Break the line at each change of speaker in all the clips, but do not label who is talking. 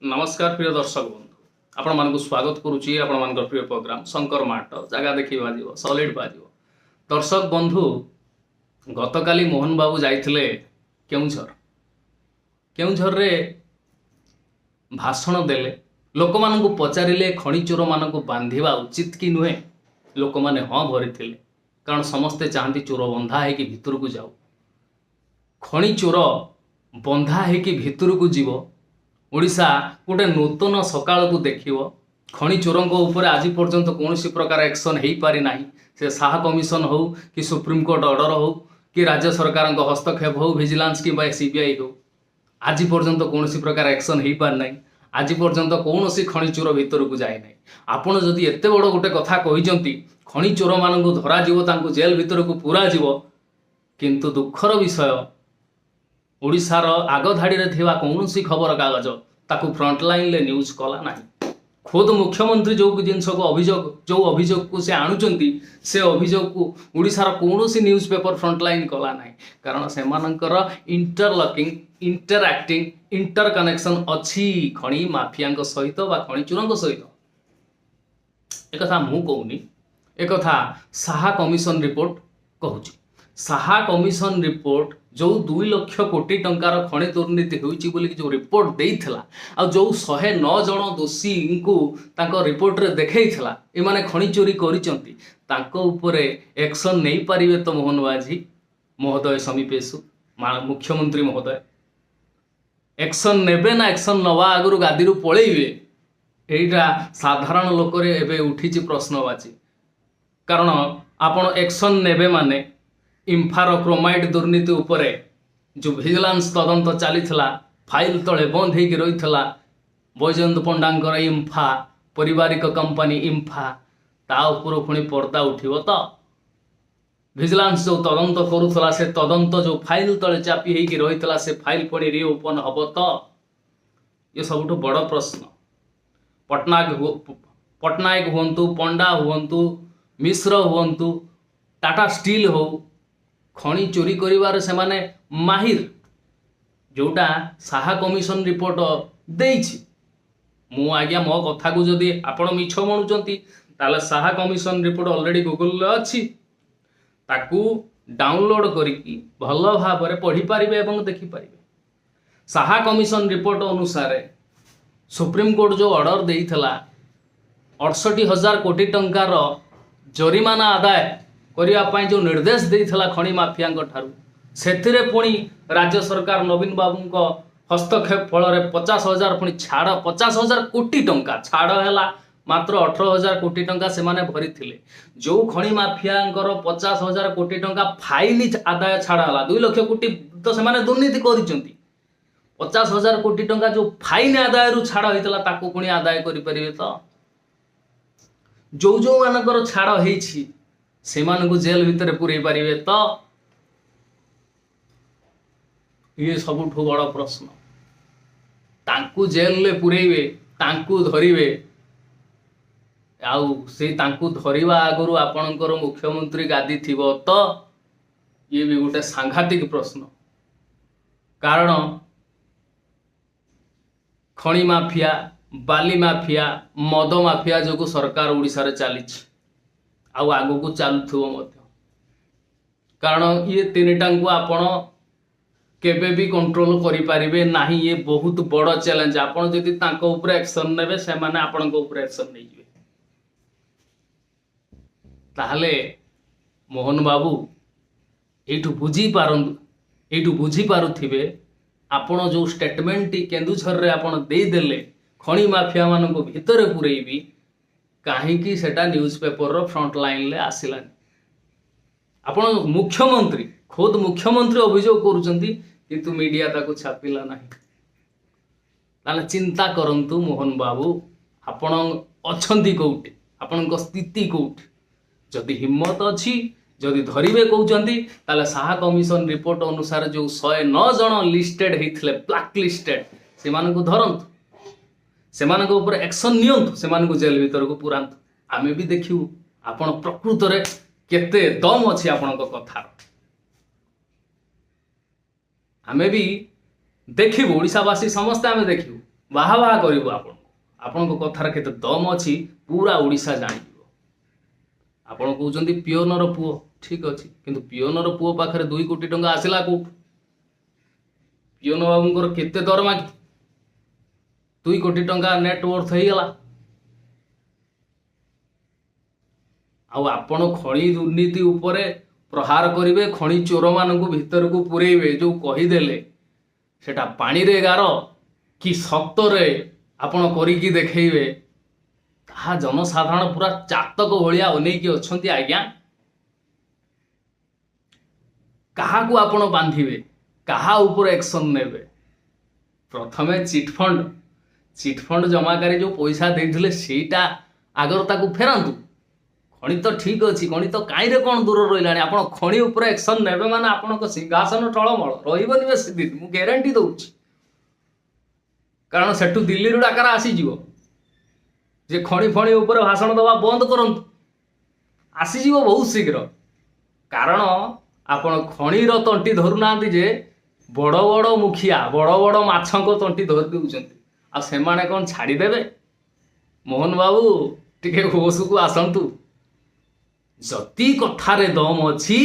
नमस्कार प्रिय दर्शक बंधु आपण मानक स्वागत करुच्ची आपण मान प्रिय प्रोग्राम शंकर माट जगह देखी बाजिव सॉलिड बाजिव। दर्शक बंधु गतकाली मोहन बाबू जाइथिले केउझर रे भाषण देले लोक मानकु पचारिले खଣି चोर मानकु बांधिबा उचित कि नुहे। लोक माने हाँ भरिथिले कारण समस्ते चाहती चोर बंधा है कि भितर को जाओ। खଣି चोर बंधा है कि भितर को जीव ओडिशा गोटे नूतन सकाल को देखियो। खଣି चोरों ऊपर आज पर्यंत कौन प्रकार एक्शन हो पारि नाही। से शाह कमिशन हो कि सुप्रीमकोर्ट ऑर्डर हो कि राज्य सरकार हस्तक्षेप हो विजिलेंस कि सीबीआई हो आज पर्यंत कौन प्रकार एक्शन हो पारि नाही। आज पर्यंत कौन खଣି चोर भितर को जाए ना। आपण जदि एत बड़ गोटे कथा कहते खଣି चोर मान धरा जेल भितर को पूरा जीव किंतु दुखर विषय ओडिशार आग धाड़ी रे थिबा कौनसी खबर कागज ताकू फ्रंटलाइन ले न्यूज कला नहीं। खुद मुख्यमंत्री जो जिनस को अभियोग को से आणुचंती से अभियोग को ओडिशार कौनसी न्यूज पेपर फ्रंटलाइन कला नहीं। कारण से मानकर इंटरलॉकिंग इंटरएक्टिंग इंटर कनेक्शन अच्छी खଣି माफिया सहित बा खଣି चोरों सहित। एक कथा मु कहूनी एक कथा शाह कमिशन रिपोर्ट कहूँ। शाह कमिशन रिपोर्ट जो 2 लाख कोटी टंकार खଣି दुर्नीति होइछि बोली जो रिपोर्ट देइथिला आ जो 109 जन दोषी को तांको रिपोर्ट रे देखैथिला ए माने खଣି चोरी करिसंती तांको ऊपरे एक्शन नै पारिबे तो मोहन बाजी महोदय समीपेशु मुख्यमंत्री महोदय एक्शन नेबे ना एक्शन नवा आगु गादी रु पळेइबे एटा साधारण लोक रे एबे उठिछि प्रश्नवाची। कारण आपण एक्शन नेबे माने इम्फार क्रोमाइड दुर्नीति उपरे जो विजिलेंस तदंत चली फाइल तले बंद होगी रही बैजयंत पंडांकर इम्फा पारिवारिक कंपनी इम्फा ता उपर पुणी पर्दा उठिब तो विजिलेंस जो तदंत करुला से तदंत जो फाइल तले चापी होगी रही से फाइल पुणी रिओपन हम तो ये सबुठ बड़ प्रश्न। पट्टनायक हुंतु पंडा हुंतु मिश्र हुंतु टाटा स्टील हो खଣି चोरी करिवार से माने माहिर जोटा शाह कमिशन रिपोर्ट देइछि। मु आज्ञा मो कथा को जदि आपण मिछ मणुचंती ताले Shah commission report already Google रे अछि ताकू डाउनलोड करिकी भल भाबरे पढ़ी पारिबे एवं देखि पारिबे। शाह कमिशन रिपोर्ट अनुसार सुप्रीम कोर्ट जो ऑर्डर देइथला 68,000 कोटी टंकार जरिमाना आदाय करने जो निर्देश देइथला खଣି माफिया ठारू से पुणी राज्य सरकार नवीन बाबू को हस्तक्षेप फल 50,000 पुणी छाड़ 50,000 कोटी टंका छाड़ है मात्र 18,000 कोटी टंका से माने भरी थिले। जो खଣି माफिया 50,000 कोटी टंका फाइल आदाय छाड़ा 2 लाख कोटी तो से माने दुर्नीति करिसंती 50,000 कोटी टंका जो फाइन आदाय रु छाड़ होइतला ताकू पुणी आदाय करि परिबे तो जो मानकर छाड़ होइछि से मानकु जेल भितर पूरे पारिबे तो ये सबुठ बड़ प्रश्न। तांकु जेल ले पुरेइबे तांकु धरिबे आउ से तांकु धरिबा आगरु आपणकर मुख्यमंत्री गादी थिबो तो ये भी गोटे सांघातिक प्रश्न। कारण खଣି माफिया बाली माफिया मद माफिया जो सरकार ओडिशा रे चलीछि आउ आगु को चलुथुबो मध्य। कारण ये तीनटा को आपण केबे भी कंट्रोल करि पारिबे नाही। ये बहुत बड़ चैलेंज। आपण जदि तांको ऊपर एक्शन नेबे से माने आपण को ऊपर एक्शन नै जिवे ताहले मोहन बाबू एठु बुझी पारुथिबे आपण जो स्टेटमेंट केन्दुझर रे आपण देई देले खଣି माफिया मान को भितर पुरेइबी कहीं सेटा न्यूज पेपर रो फ्रंट लाइन ले आसिलानी। आपण मुख्यमंत्री खुद मुख्यमंत्री अभियोग करुचंती किंतु मीडिया ताको छापिला नहीं। ताले चिंता करंतु मोहन बाबू आपण अछंती कोउटी आपण को स्थिति कोउटी जदि हिम्मत अछि जदि धरिबे कहउचंती ताले शाह कमिशन रिपोर्ट अनुसार जो 109 जन लिस्टेड हेथिले ब्लैक लिस्टेड से मानको धरंतु से ऊपर एक्शन नियंतु से जेल भीतर को पुरांतु आमे भी देखिबु आपण प्रकृत रे केते दम अछि आपण को कथार। आमे भी देखिबु ओडिशावासी समस्त आमे देखिबु ବାହା ବାହା କରିବୁ ଆପଣଙ୍କ କଥାରେ କେତେ ଦମ ଅଛି ପୁରା ଓଡ଼ିଶା ଜାଣିଯିବ। ଆପଣ କହୁଛନ୍ତି ପିଅନର ପୁଅ, ଠିକ ଅଛି, କିନ୍ତୁ ପିଅନର ପୁଅ ପାଖରେ 2 କୋଟି ଟଙ୍କା ଆସିଲା କୋଉଠୁ? ପିଅନ ବାବୁଙ୍କର କେତେ ଦରମା କି 2 କୋଟି ଟଙ୍କା ନେଟୱର୍ଥ ହେଇଗଲା? ଆଉ ଆପଣ ଖଣି ଦୁର୍ନୀତି ଉପରେ ପ୍ରହାର କରିବେ, ଖଣି ଚୋରମାନଙ୍କୁ ଭିତରକୁ ପୁରେଇବେ, ଯୋଉ କହିଦେଲେ ସେଟା ପାଣିରେ ଗାର କି ସତରେ ଆପଣ କରିକି ଦେଖେଇବେ, ତାହା ଜନସାଧାରଣ ପୁରା ଚାତକ ଭଳିଆ ଅନେଇକି ଅଛନ୍ତି ଆଜ୍ଞା। କାହାକୁ ଆପଣ ବାନ୍ଧିବେ, କାହା ଉପରେ ଆକ୍ସନ ନେବେ? ପ୍ରଥମେ ଚିଟଫଣ୍ଡ ଜମାକାରୀ ଯୋଉ ପଇସା ଦେଇଥିଲେ ସେଇଟା ଆଗରୁ ତାକୁ ଫେରାନ୍ତୁ। ଖଣି ତ ଠିକ ଅଛି, ଖଣି ତ କାହିଁରେ କ'ଣ ଦୂର ରହିଲାଣି? ଆପଣ ଖଣି ଉପରେ ଆକ୍ସନ ନେବେ ମାନେ ଆପଣଙ୍କ ସିଂହାସନ ଟଳମଳ ରହିବନି ବେଶୀ ଦିନ, ମୁଁ ଗ୍ୟାରେଣ୍ଟି ଦଉଛି। କାରଣ ସେଠୁ ଦିଲ୍ଲୀରୁ ଡାକରା ଆସିଯିବ ଯେ ଖଣି ଉପରେ ଭାଷଣ ଦେବା ବନ୍ଦ କରନ୍ତୁ, ଆସିଯିବ ବହୁତ ଶୀଘ୍ର। କାରଣ ଆପଣ ଖଣିର ତଣ୍ଟି ଧରୁନାହାନ୍ତି ଯେ ବଡ଼ ବଡ଼ ମୁଖିଆ, ବଡ଼ ବଡ଼ ମାଛଙ୍କ ତଣ୍ଟି ଧରି ଦେଉଛନ୍ତି। ଆଉ ସେମାନେ କ'ଣ ଛାଡ଼ିଦେବେ? ମୋହନ ବାବୁ ଟିକେ ହୋସକୁ ଆସନ୍ତୁ। ଯଦି କଥାରେ ଦମ ଅଛି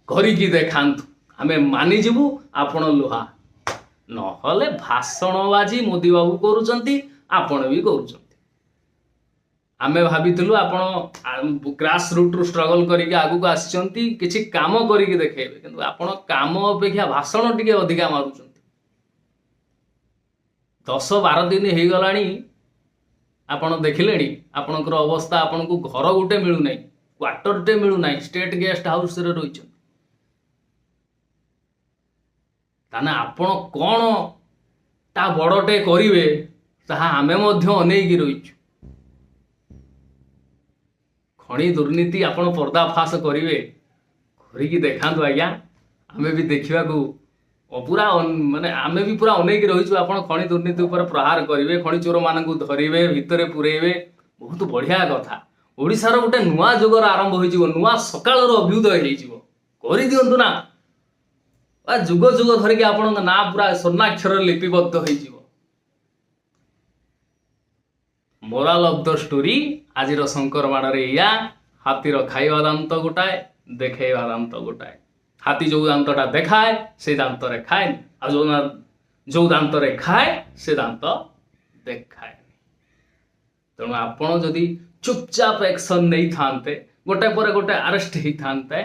କରିକି ଦେଖାନ୍ତୁ, ଆମେ ମାନିଯିବୁ, ଆପଣ ଲୁହା। ନହେଲେ ଭାଷଣବାଜି ମୋଦି ବାବୁ କରୁଛନ୍ତି, ଆପଣ ବି କରୁଛନ୍ତି। ଆମେ ଭାବିଥିଲୁ ଆପଣ ଗ୍ରାସ ରୁଟ୍ରୁ ଷ୍ଟ୍ରଗଲ କରିକି ଆଗକୁ ଆସିଛନ୍ତି, କିଛି କାମ କରିକି ଦେଖେଇବେ, କିନ୍ତୁ ଆପଣ କାମ ଅପେକ୍ଷା ଭାଷଣ ଟିକେ ଅଧିକା ମାରୁଛନ୍ତି। 10-12 ଦିନ ହେଇଗଲାଣି ଆପଣ ଦେଖିଲେଣି ଆପଣଙ୍କର ଅବସ୍ଥା। ଆପଣଙ୍କୁ ଘର ଗୋଟେ ମିଳୁନାହିଁ, କ୍ୱାର୍ଟରଟେ ମିଳୁନାହିଁ, ଷ୍ଟେଟ ଗେଷ୍ଟ ହାଉସରେ ରହିଛନ୍ତି। ତାହେଲେ ଆପଣ କ'ଣ ତା ବଡ଼ଟେ କରିବେ ତାହା ଆମେ ମଧ୍ୟ ଅନେଇକି ରହିଛୁ। ଖଣି ଦୁର୍ନୀତି ଆପଣ ପର୍ଦ୍ଦାଫାଶ କରିକି ଦେଖାନ୍ତୁ ଆଜ୍ଞା। ଆମେ ବି ଦେଖିବାକୁ ପୁରା ମାନେ ଆମେ ବି ପୁରା ଅନେଇକି ରହିଛୁ। ଆପଣ ଖଣି ଦୁର୍ନୀତି ଉପରେ ପ୍ରହାର କରିବେ, ଖଣି ଚୋରମାନଙ୍କୁ ଧରିବେ, ଭିତରେ ପୁରେଇବେ, ବହୁତ ବଢ଼ିଆ କଥା। ଓଡ଼ିଶାର ଗୋଟେ ନୂଆ ଯୁଗର ଆରମ୍ଭ ହୋଇଯିବ, ନୂଆ ସକାଳର ଅଭ୍ୟୁଦୟ ହେଇଯିବ। କରିଦିଅନ୍ତୁ ନା, ଯୁଗ ଯୁଗ ଧରିକି ଆପଣଙ୍କ ନାଁ ପୁରା ସ୍ୱର୍ଣ୍ଣାକ୍ଷରରେ ଲିପିବଦ୍ଧ ହେଇଯିବ। ମୋରାଲ ଅଫ ଦ ଷ୍ଟୋରି ଆଜିର ଶଙ୍କର ମାଡ଼ରେ ଏଇଆ, ହାତୀର ଖାଇବା ଦାନ୍ତ ଗୋଟାଏ, ଦେଖେଇବା ଦାନ୍ତ ଗୋଟାଏ। ହାତୀ ଯୋଉ ଦାନ୍ତଟା ଦେଖାଏ ସେ ଦାନ୍ତରେ ଖାଏନି, ଆଉ ଯୋଉ ଦାନ୍ତରେ ଖାଏ ସେ ଦାନ୍ତ ଦେଖାଏନି। ତେଣୁ ଆପଣ ଯଦି ଚୁପଚାପ ଆକ୍ସନ ନେଇଥାନ୍ତେ, ଗୋଟେ ପରେ ଗୋଟେ ଆରେଷ୍ଟ ହେଇଥାନ୍ତେ,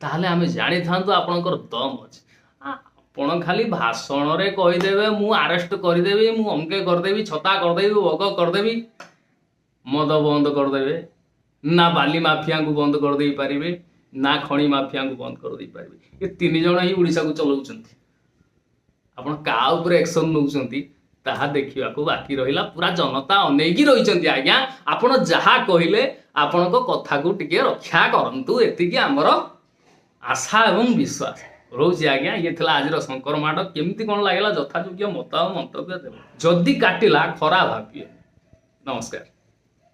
ତାହେଲେ ଆମେ ଜାଣିଥାନ୍ତୁ ଆପଣଙ୍କର ଦମ ଅଛି। ଆପଣ ଖାଲି ଭାଷଣରେ କହିଦେବେ ମୁଁ ଆରେଷ୍ଟ କରିଦେବି, ମୁଁ ଅମକେ କରିଦେବି, ଛତା କରିଦେବି, ଭୋଗ କରିଦେବି, ମଦ ବନ୍ଦ କରିଦେବେ, ନା ବାଲି ମାଫିଆଙ୍କୁ ବନ୍ଦ କରିଦେଇ ପାରିବେ, ନା ଖଣି ମାଫିଆଙ୍କୁ ବନ୍ଦ କରିଦେଇ ପାରିବେ। ଏ 3 ଜଣ ହିଁ ଓଡ଼ିଶାକୁ ଚଲାଉଛନ୍ତି। ଆପଣ କାହା ଉପରେ ଆକ୍ସନ ନେଉଛନ୍ତି ତାହା ଦେଖିବାକୁ ବାକି ରହିଲା। ପୁରା ଜନତା ଅନେଇକି ରହିଛନ୍ତି ଆଜ୍ଞା। ଆପଣ ଯାହା କହିଲେ ଆପଣଙ୍କ କଥାକୁ ଟିକେ ରକ୍ଷା କରନ୍ତୁ, ଏତିକି ଆମର ଆଶା ଏବଂ ବିଶ୍ୱାସ ରହୁଛି ଆଜ୍ଞା। ଇଏ ଥିଲା ଆଜିର ଶଙ୍କର ମାଡ଼। କେମିତି କ'ଣ ଲାଗିଲା ଯଥାଯୋଗ୍ୟ ମତ ଆଉ ମନ୍ତବ୍ୟ ଦେବେ। ଯଦି କାଟିଲା ଖରାପ ଭାବିବେ। ନମସ୍କାର।